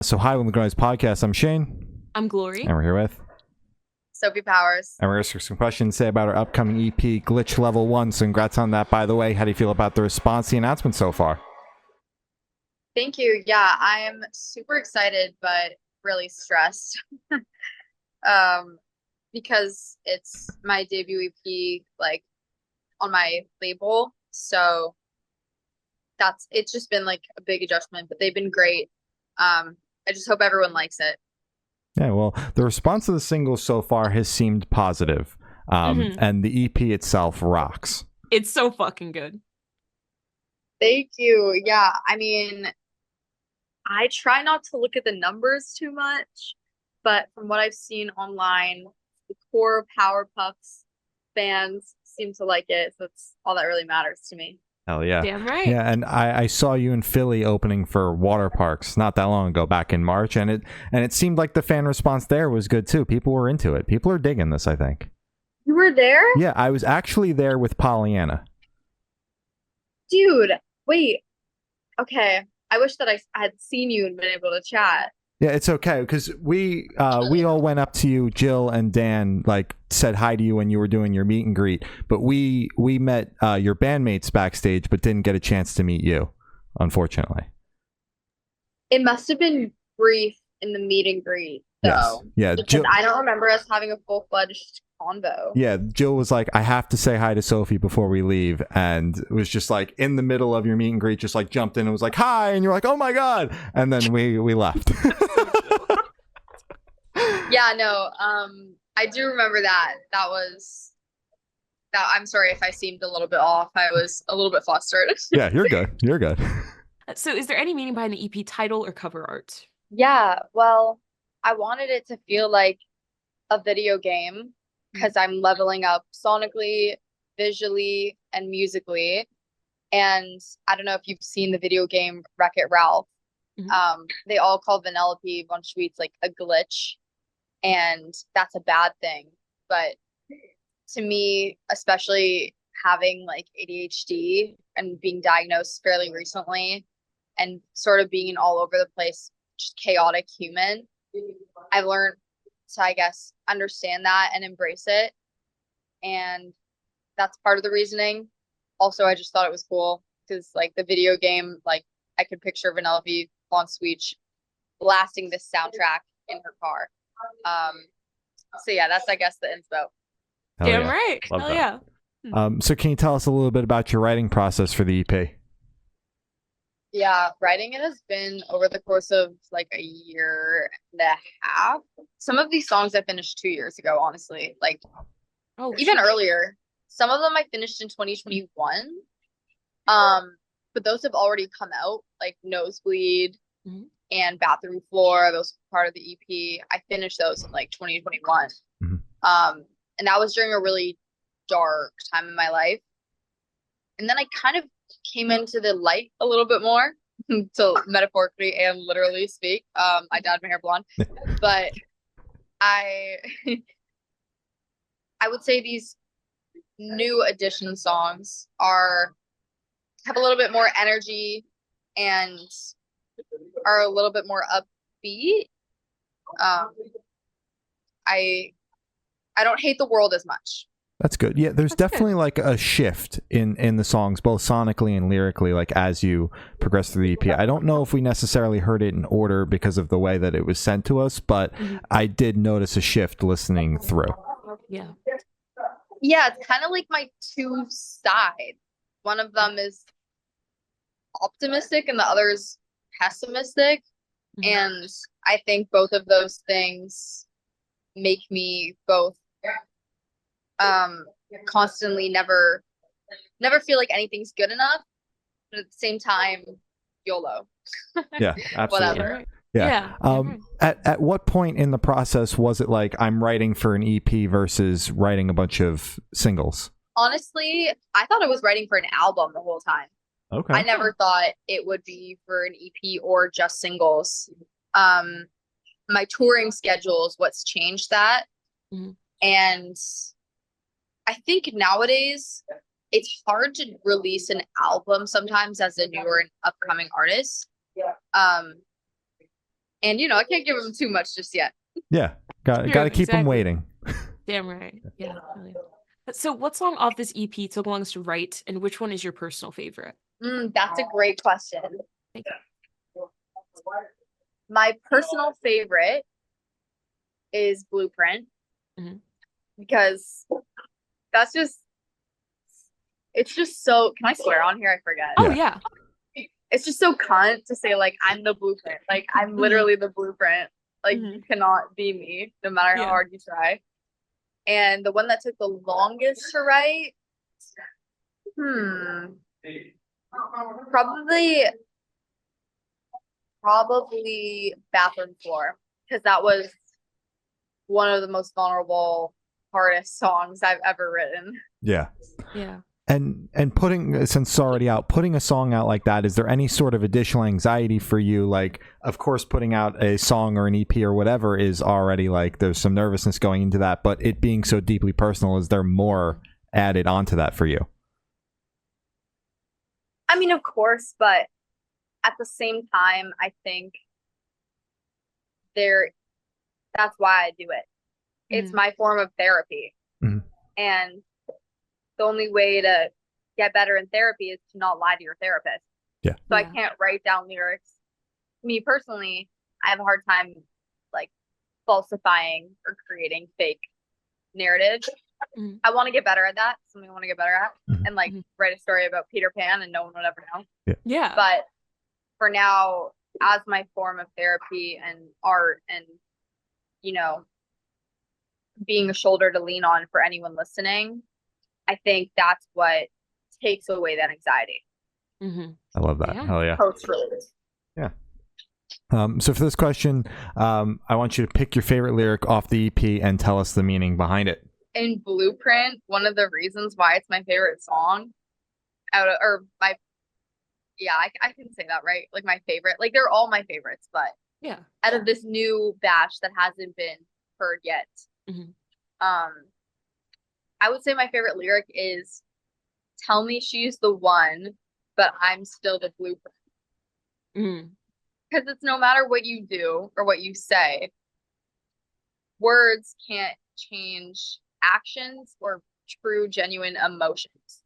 So hi, welcome to the Guys Podcast. I'm Shane. I'm Glory. And we're here with Sophie Powers. And we're going to ask some questions say about our upcoming EP, Glitch Level 1. So congrats on that, by the way. How do you feel about the response, the announcement so far? Thank you. Yeah, I am super excited, but really stressed. Because it's my debut EP, like, on my label. So it's just been like a big adjustment, but they've been great. I just hope everyone likes it. Yeah, well, the response to the single so far has seemed positive. And the EP itself rocks. It's so fucking good. Thank you. Yeah, I mean, I try not to look at the numbers too much, but from what I've seen online, the core Powerpuffs fans seem to like it, so that's all that really matters to me. Hell yeah. Damn right. Yeah, and I saw you in Philly opening for water parks not that long ago, back in March, and it seemed like the fan response there was good too. People were into it. People are digging this, I think. You were there? Yeah, I was actually there with Pollyanna. Dude, wait. Okay. I wish that I had seen you and been able to chat. Yeah, it's okay because we all went up to you, Jill and Dan, like said hi to you when you were doing your meet and greet. But we met your bandmates backstage, but didn't get a chance to meet you, unfortunately. It must have been brief in the meet and greet, though. Yes. Yeah, Jill, I don't remember us having a full-fledged convo. Yeah, Jill was like, I have to say hi to Sophie before we leave, and it was just like in the middle of your meet and greet, just like jumped in and was like, hi, and you're like, oh my god, and then we left. Yeah, no, I do remember that. I'm sorry if I seemed a little bit off. I was a little bit flustered. Yeah, you're good. You're good. So is there any meaning behind the EP title or cover art? Yeah, well, I wanted it to feel like a video game because I'm leveling up sonically, visually, and musically. And I don't know if you've seen the video game Wreck-It Ralph. They all call Vanellope von Schweetz like a glitch, and that's a bad thing. But to me, especially having like ADHD and being diagnosed fairly recently and sort of being an all over the place, just chaotic human, I've learned to, I guess, understand that and embrace it. And that's part of the reasoning. Also, I just thought it was cool because like the video game, like I could picture Vanellope von Schweetz blasting this soundtrack in her car. So yeah, that's I guess the inspo. Damn right. Love Hell that. yeah. So can you tell us a little bit about your writing process for the EP? Yeah, writing it has been over the course of like a year and a half. Some of these songs I finished 2 years ago, honestly. Like even earlier. Some of them I finished in 2021. But those have already come out, like Nosebleed and Bathroom Floor. Those are part of the EP. I finished those in like 2021. And that was during a really dark time in my life. And then I kind of came into the light a little bit more, to metaphorically and literally speak. I dyed my hair blonde. But I would say these new edition songs have a little bit more energy and are a little bit more upbeat. I don't hate the world as much. That's good. Yeah, there's definitely like a shift in the songs, both sonically and lyrically, like as you progress through the EP. I don't know if we necessarily heard it in order because of the way that it was sent to us, but I did notice a shift listening through. Yeah. Yeah, it's kind of like my two sides. One of them is optimistic and the other is pessimistic. And I think both of those things make me both constantly never feel like anything's good enough, but at the same time, YOLO. Yeah, absolutely. Whatever. Yeah. At what point in the process was it like I'm writing for an EP versus writing a bunch of singles? Honestly, I thought I was writing for an album the whole time. Okay. I never thought it would be for an EP or just singles. My touring schedule is what's changed that. And I think nowadays it's hard to release an album sometimes as a newer and upcoming artist. And I can't give them too much just yet. Yeah, got True, to keep them exactly. waiting. Damn right. Yeah. Really. So what song off this EP took longest to write, and which one is your personal favorite? That's a great question. Thank My personal favorite is Blueprint Mhm. because that's just it's just so. Can I swear on here? I forget. Oh Yeah. yeah. It's just so cunt to say like I'm the blueprint. Like I'm literally the blueprint. Like you cannot be me, no matter how Yeah. hard you try. And the one that took the longest to write, probably Bathroom Floor, because that was one of the most vulnerable, hardest songs I've ever written. Yeah. Yeah. And putting, since it's already out, putting a song out like that, is there any sort of additional anxiety for you? Like, of course, putting out a song or an EP or whatever is already like, there's some nervousness going into that, but it being so deeply personal, is there more added onto that for you? I mean, of course, but at the same time, I think that's why I do it. It's my form of therapy. Mhm. And the only way to get better in therapy is to not lie to your therapist. Yeah. So I can't write down lyrics. Me personally, I have a hard time like falsifying or creating fake narratives. I want to get better at that. Something I want to get better at. And like write a story about Peter Pan and no one would ever know. Yeah. But for now, as my form of therapy and art and, being a shoulder to lean on for anyone listening, I think that's what takes away that anxiety. I love that. Hell yeah. Post-release. Yeah. So for this question, I want you to pick your favorite lyric off the EP and tell us the meaning behind it. In Blueprint, one of the reasons why it's my favorite song I can say that, right? Like my favorite, like they're all my favorites, but yeah, out of this new batch that hasn't been heard yet, I would say my favorite lyric is "Tell me she's the one, but I'm still the blueprint." Because it's no matter what you do or what you say, words can't change actions or true, genuine emotions.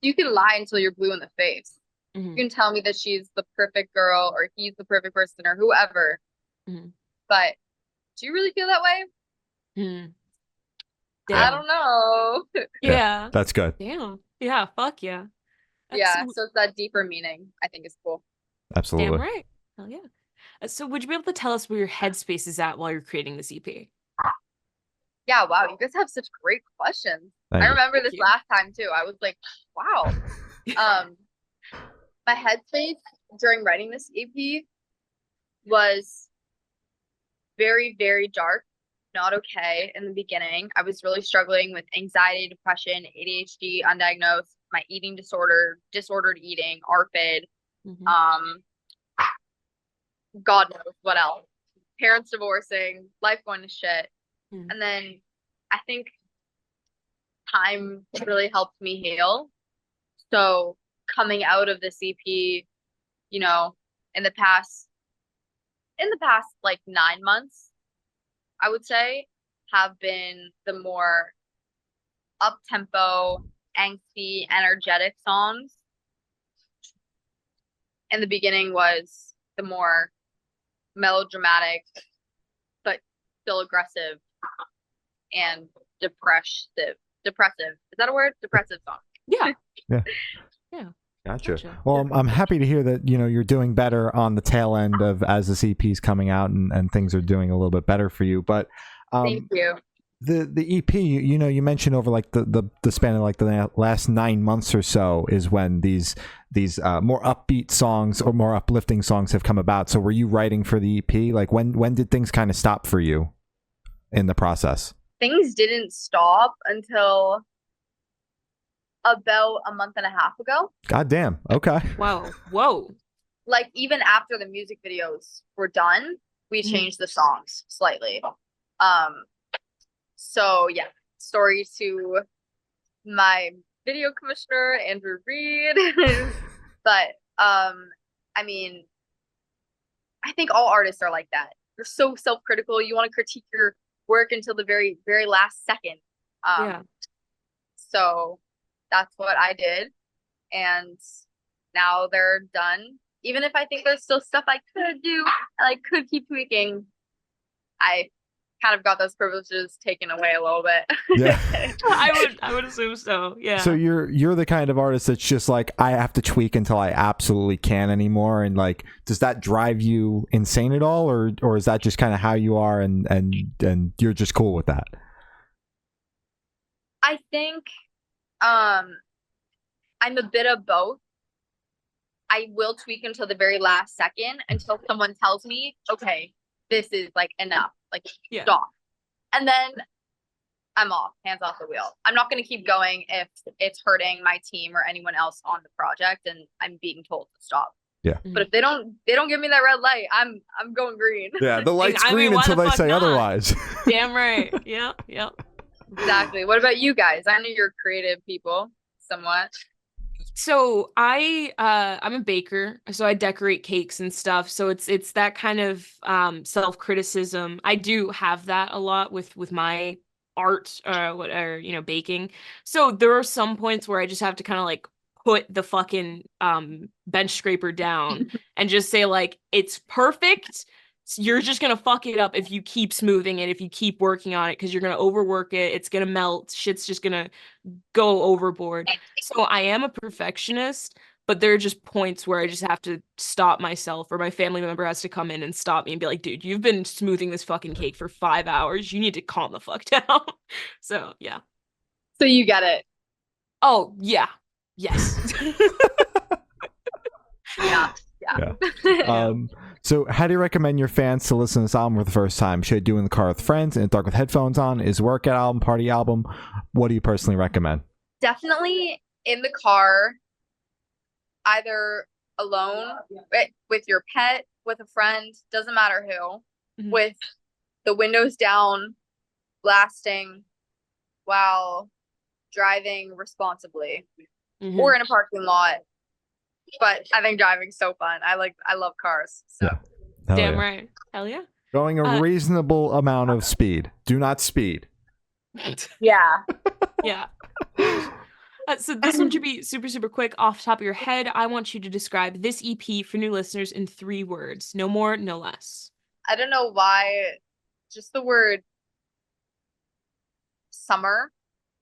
You can lie until you're blue in the face. You can tell me that she's the perfect girl or he's the perfect person or whoever. But do you really feel that way? I don't know. Yeah. That's good. Damn. Yeah. Fuck yeah. Yeah. So it's that deeper meaning I think is cool. Absolutely. Damn right. Hell yeah. So would you be able to tell us where your headspace is at while you're creating this EP? Yeah, wow, you guys have such great questions. Thank I you. remember this last time too. I was like, wow. My headspace during writing this EP was very, very dark, not okay in the beginning. I was really struggling with anxiety, depression, ADHD, undiagnosed, my eating disorder, disordered eating, ARFID, God knows what else. Parents divorcing, life going to shit. And then I think time really helped me heal. So coming out of this EP, in the past like 9 months, I would say, have been the more up-tempo, angsty, energetic songs. And the beginning was the more melodramatic, but still aggressive and depressive. Is that a word? Depressive song. Yeah. Yeah. Gotcha. Well, I'm happy to hear that, you're doing better on the tail end of as this EP is coming out and things are doing a little bit better for you. But thank you. The EP, you mentioned over like the span of like the last 9 months or so is when these more upbeat songs or more uplifting songs have come about. So were you writing for the EP? Like when did things kind of stop for you in the process? Things didn't stop until about a month and a half ago. God damn. Okay. Wow. Whoa. Like even after the music videos were done, we changed the songs slightly. So yeah, story to my video commissioner, Andrew Reed. But I mean, I think all artists are like that. You're so self-critical. You want to critique your work until the very, very last second. Yeah. So that's what I did. And now they're done. Even if I think there's still stuff I could do and I could keep tweaking, I kind of got those privileges taken away a little bit. Yeah. I would assume so. Yeah. So you're the kind of artist that's just like, I have to tweak until I absolutely can't anymore, and like, does that drive you insane at all, or is that just kind of how you are, and you're just cool with that? I think I'm a bit of both. I will tweak until the very last second until someone tells me, okay, this is like enough. Like, stop. And then I'm off, hands off the wheel. I'm not going to keep going if it's hurting my team or anyone else on the project and I'm being told to stop. Yeah. But if they don't give me that red light, I'm going green. Yeah, the light's green until they say otherwise. Damn right. Yeah. Exactly. What about you guys? I know you're creative people somewhat. So I'm a baker, so I decorate cakes and stuff. So it's that kind of self-criticism. I do have that a lot with my art or baking. So there are some points where I just have to kind of like put the fucking bench scraper down and just say like, it's perfect. You're just gonna fuck it up if you keep smoothing it, if you keep working on it, because you're gonna overwork it. It's gonna melt. Shit's just gonna go overboard. So I am a perfectionist, but there are just points where I just have to stop myself, or my family member has to come in and stop me and be like, dude, you've been smoothing this fucking cake for 5 hours. You need to calm the fuck down. So yeah. So you get it. Oh yeah. Yes. Yeah. So how do you recommend your fans to listen to this album for the first time? Should I do in the car with friends, in the dark with headphones on? Is workout album, party album? What do you personally recommend? Definitely in the car, either alone, with your pet, with a friend, doesn't matter who, with the windows down, blasting while driving responsibly, or in a parking lot. But I think driving's so fun. I love cars. So. Yeah. Damn right. Hell yeah. Going a reasonable amount of speed. Do not speed. Yeah. Yeah. So this one should be super, super quick. Off the top of your head, I want you to describe this EP for new listeners in 3 words. No more, no less. I don't know why. Just the word summer.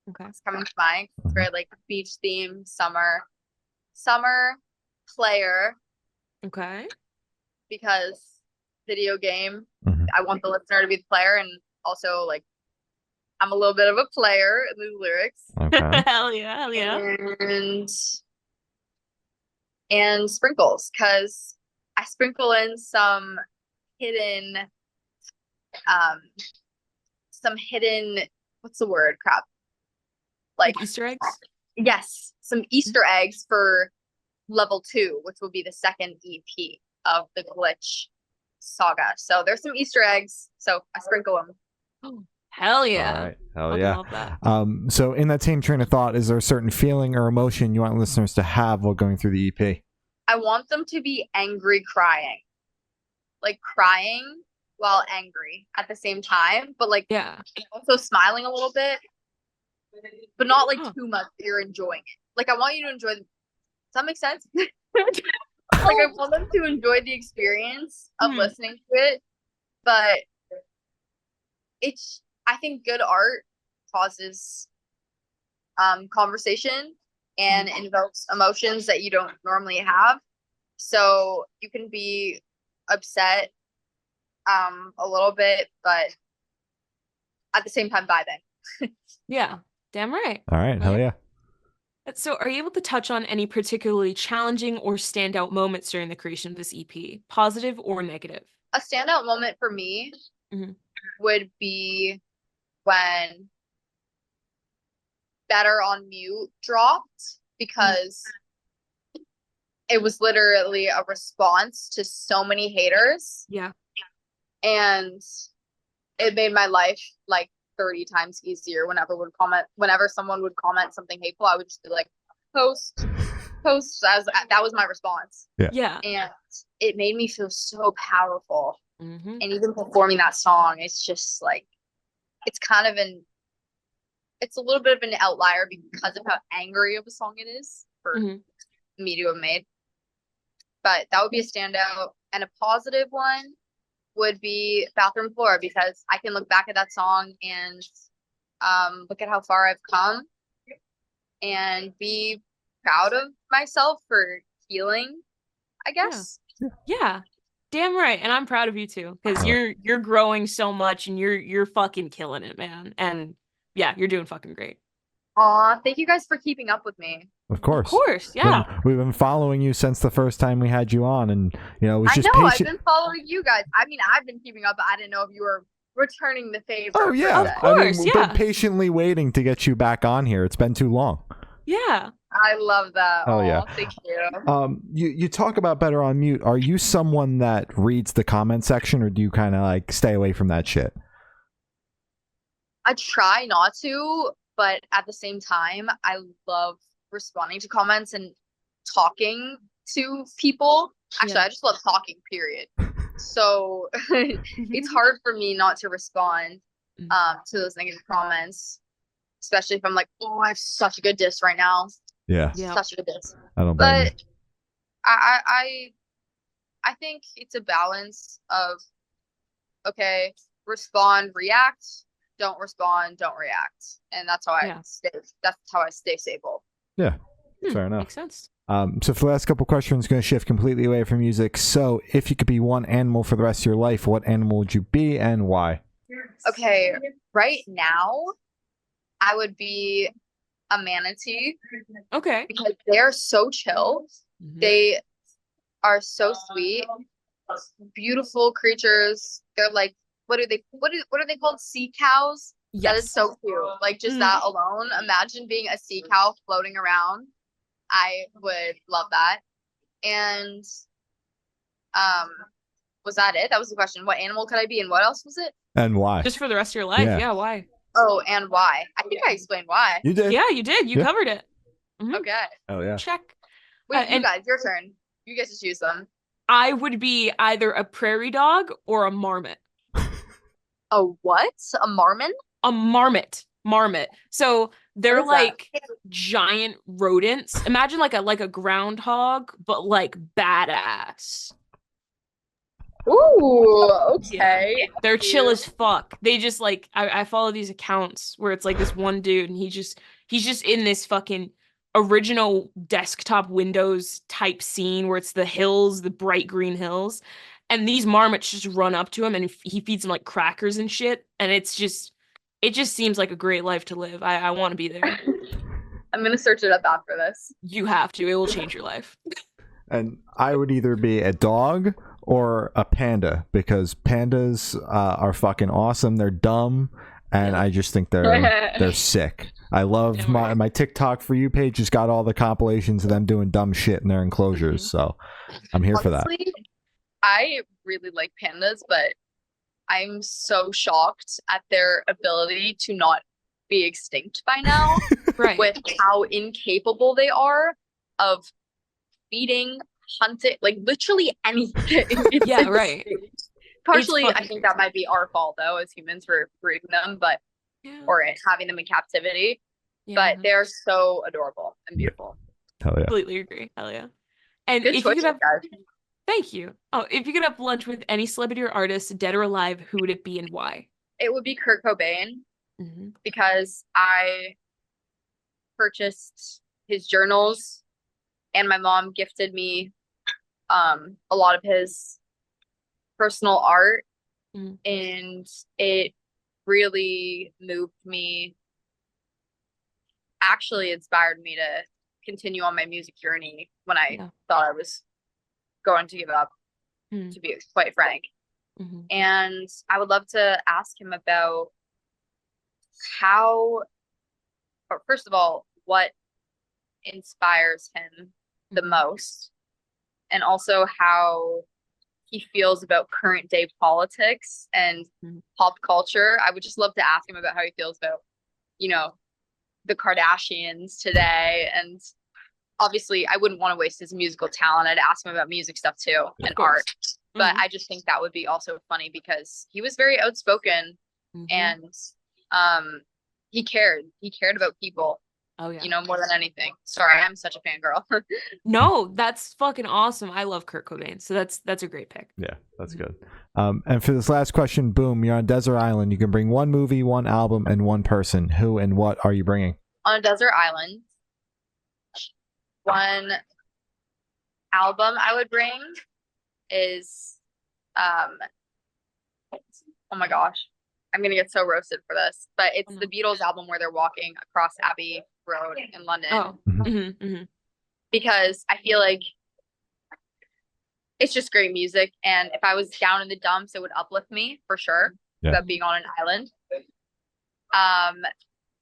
Okay. It's coming to mind. It's very like beach theme, summer. Summer player. Okay. Because video game. I want the listener to be the player, and also like I'm a little bit of a player in these lyrics. Okay. Hell yeah. And sprinkles, because I sprinkle in some hidden what's the word? Crap. Like Easter eggs? Yes, some Easter eggs for level 2, which will be the second EP of the Glitch saga. So there's some Easter eggs, so I sprinkle them. Oh, hell yeah. All right. Hell yeah. Love that. So in that same train of thought, is there a certain feeling or emotion you want listeners to have while going through the EP? I want them to be angry crying. Like crying while angry at the same time, but like also smiling a little bit, but not like too much that you're enjoying it. Like I want you to enjoy. Does that make sense? Like I want them to enjoy the experience of listening to it, but I think good art causes conversation and invokes emotions that you don't normally have. So you can be upset a little bit, but at the same time vibing. Yeah, damn right. All right, hell yeah. So are you able to touch on any particularly challenging or standout moments during the creation of this EP, positive or negative? A standout moment for me would be when Better on Mute dropped, because it was literally a response to so many haters. Yeah. And it made my life like 30 times easier whenever someone would comment something hateful. I would just be like, post posts as that was my response. Yeah. And it made me feel so powerful. Mm-hmm. And even performing that song, it's just like, it's kind of it's a little bit of an outlier because of how angry of a song it is for me to have made. But that would be a standout. And a positive one would be Bathroom Floor, because I can look back at that song and look at how far I've come and be proud of myself for healing, I guess. Yeah. Damn right. And I'm proud of you too, because you're growing so much and you're fucking killing it, man. And yeah, you're doing fucking great. Aw, thank you guys for keeping up with me. Of course. Of course, yeah. We've been following you since the first time we had you on, and you know, it was just I've been following you guys. I mean, I've been keeping up, but I didn't know if you were returning the favor. Oh yeah, of course, we've been patiently waiting to get you back on here. It's been too long. Yeah. I love that. Oh yeah. Thank you. You talk about Better on Mute. Are you someone that reads the comment section, or do you kind of like stay away from that shit? I try not to, but at the same time, I love responding to comments and talking to people. Actually, I just love talking, period. So it's hard for me not to respond to those negative comments, especially if I'm like, oh, I have such a good diss right now. Yeah. Such a good diss. I don't blame you. I think it's a balance of, okay, respond, react, don't respond, don't react. And that's how I stay stable. Yeah. Fair enough. Makes sense. So for the last couple questions, going to shift completely away from music. So if you could be one animal for the rest of your life, what animal would you be and why? Okay, right now, I would be a manatee. Okay. Because they're so chill. They are so sweet. Beautiful creatures. They're like, what are they called? Sea cows? Yes. That is so cute. Like, just that alone. Imagine being a sea cow floating around. I would love that. And was that it? That was the question. What animal could I be, and what else was it? And why? Just for the rest of your life. Yeah, why? Oh, and why? I think I explained why. You did. Yeah, you did. You covered it. Okay. Oh yeah. Check. Wait, you guys, your turn. You get to choose them. I would be either a prairie dog or a marmot. A what? A marmot? A marmot. Marmot. So they're like giant rodents. Imagine like a groundhog, but like badass. Ooh, okay. Yeah. They're chill as fuck. They just like I follow these accounts where it's like this one dude and he's just in this fucking original desktop Windows type scene where it's the hills, the bright green hills, and these marmots just run up to him and he feeds them like crackers and shit, and it just seems like a great life to live. I want to be there. I'm gonna search it up after this. You have to. It will change your life. And I would either be a dog or a panda, because pandas are fucking awesome. They're dumb, and I just think they're sick. I love my TikTok For You page has got all the compilations of them doing dumb shit in their enclosures, so I'm here for that. I really like pandas, but I'm so shocked at their ability to not be extinct by now. Right. With how incapable they are of feeding, hunting, like literally anything. Yeah, right. Partially, I think that might be our fault though, as humans, for breeding them, or having them in captivity. Yeah. But they're so adorable and beautiful. Hell yeah. Completely agree. Hell yeah. And good if choice, you could have, guys. Thank you. Oh, if you could have lunch with any celebrity or artist, dead or alive, who would it be and why? It would be Kurt Cobain, because I purchased his journals, and my mom gifted me a lot of his personal art, and it really moved me. Actually inspired me to continue on my music journey when I thought I was going to give up, to be quite frank. And I would love to ask him about first of all, what inspires him the most, and also how he feels about current day politics and pop culture. I would just love to ask him about how he feels about, the Kardashians today, and obviously I wouldn't want to waste his musical talent. I'd ask him about music stuff too and art. But I just think that would be also funny because he was very outspoken and he cared. He cared about people. Oh yeah. You know, more than anything. Sorry, I'm such a fangirl. No, that's fucking awesome. I love Kurt Cobain. So that's a great pick. Yeah, that's good. And for this last question, boom, you're on a desert island. You can bring one movie, one album, and one person. Who and what are you bringing? On a desert island, one album I would bring is oh my gosh, I'm gonna get so roasted for this, but it's the Beatles album where they're walking across Abbey Road in London. Because I feel like it's just great music, and if I was down in the dumps it would uplift me for sure. About being on an island.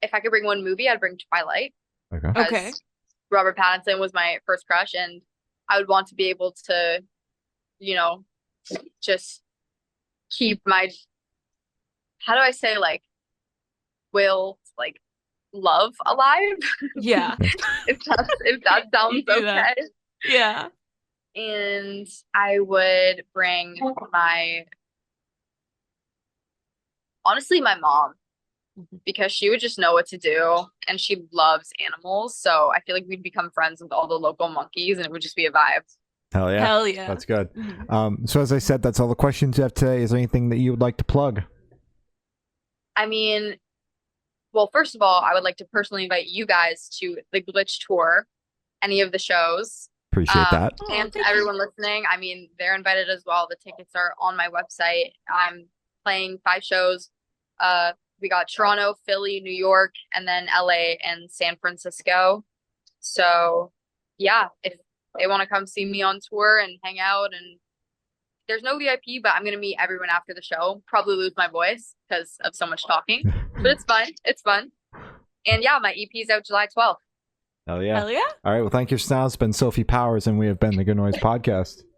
If I could bring one movie, I'd bring Twilight. Okay. Robert Pattinson was my first crush, and I would want to be able to, you know, just keep my, how do I say, like, will, like, love alive? Yeah. if that sounds okay. That. Yeah. And I would bring honestly, my mom. Because she would just know what to do, and she loves animals, so I feel like we'd become friends with all the local monkeys, and it would just be a vibe. Hell yeah. Hell yeah. That's good. So as I said, that's all the questions you have today. Is there anything that you would like to plug? I mean, well, first of all, I would like to personally invite you guys to the Glitch Tour, any of the shows. Appreciate that. And to everyone listening, I mean, they're invited as well. The tickets are on my website. I'm playing 5 shows. We got Toronto, Philly, New York, and then LA and San Francisco. So yeah, if they want to come see me on tour and hang out, and there's no VIP, but I'm going to meet everyone after the show. Probably lose my voice because of so much talking, but it's fun. It's fun. And yeah, my EP is out July 12th. Hell yeah. Hell yeah. All right. Well, thank you, Snow. It's been Sophie Powers, and we have been the Good Noise Podcast.